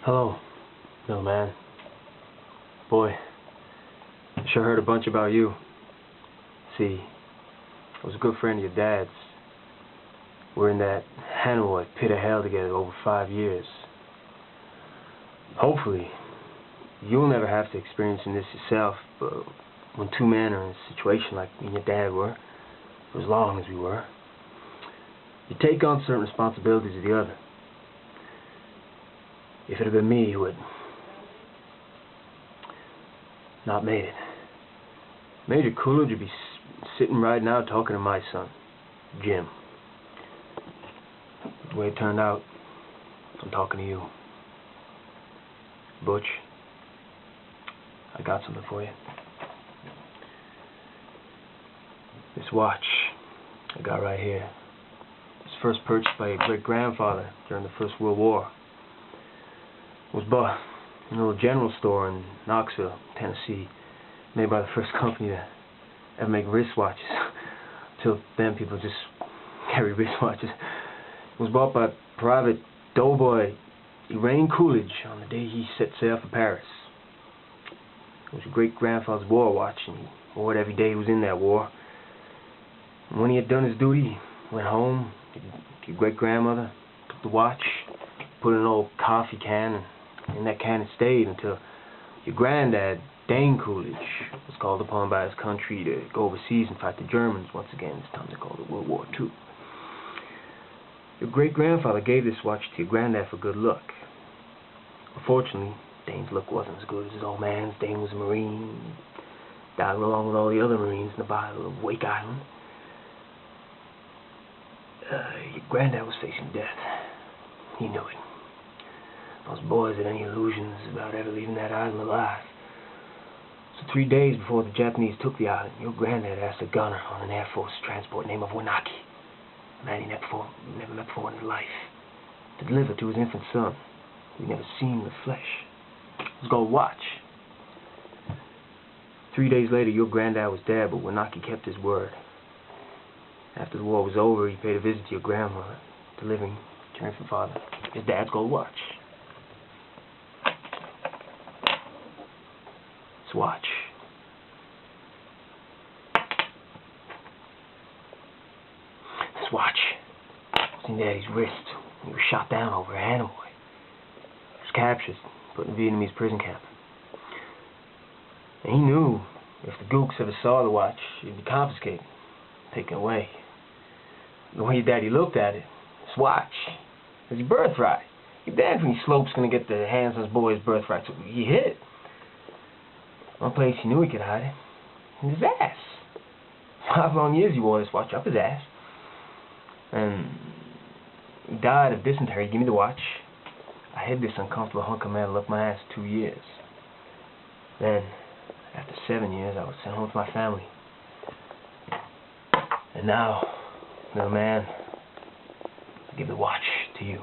Hello, little man. Boy, I sure heard a bunch about you. See, I was a good friend of your dad's. We're in that Hanoi pit of hell together over 5 years. Hopefully, you'll never have to experience this yourself, but when two men are in a situation like me and your dad were, for as long as we were, you take on certain responsibilities of the other. If it had been me who had not made it, Major Coolidge would be sitting right now talking to my son, Jim. The way it turned out, I'm talking to you. Butch, I got something for you. This watch I got right here was first purchased by your great-grandfather during the First World War. It was bought in a little general store in Knoxville, Tennessee, made by the first company to ever make wristwatches. Till then, people just carried wristwatches. It was bought by Private Doughboy Elaine Coolidge on the day he set sail for Paris. It was your great-grandfather's war watch, and he wore it every day he was in that war. And when he had done his duty, he went home to your great-grandmother, took the watch, put it in an old coffee can, and in that can it stayed until your granddad, Dane Coolidge, was called upon by his country to go overseas and fight the Germans once again. This time they called it World War II. Your great-grandfather gave this watch to your granddad for good luck. Unfortunately, Dane's luck wasn't as good as his old man's. Dane was a Marine. He died along with all the other Marines in the Battle of Wake Island. Your granddad was facing death. He knew it. Those boys had any illusions about ever leaving that island alive. So 3 days before the Japanese took the island, your granddad asked a gunner on an Air Force transport named Wanaki, a man he never met before in his life, to deliver to his infant son, who he'd never seen with flesh. His gold watch. 3 days later, your granddad was dead, but Wanaki kept his word. After the war was over, he paid a visit to your grandmother, delivering to your infant father his dad's gold watch. This watch. This watch was in Daddy's wrist when he was shot down over Hanoi. He was captured, put in a Vietnamese prison camp. And he knew if the gooks ever saw the watch, it'd be confiscated, taken away. The way your daddy looked at it, this watch was his birthright. Your dad, when he slopes, gonna get the hands on his boy's birthright, so he hid it. One place he knew he could hide it, in his ass. 5 long years he wore this watch up his ass. And he died of dysentery. He gave me the watch. I hid this uncomfortable hunk of metal up my ass 2 years. Then, after 7 years, I was sent home to my family. And now, little man, I give the watch to you.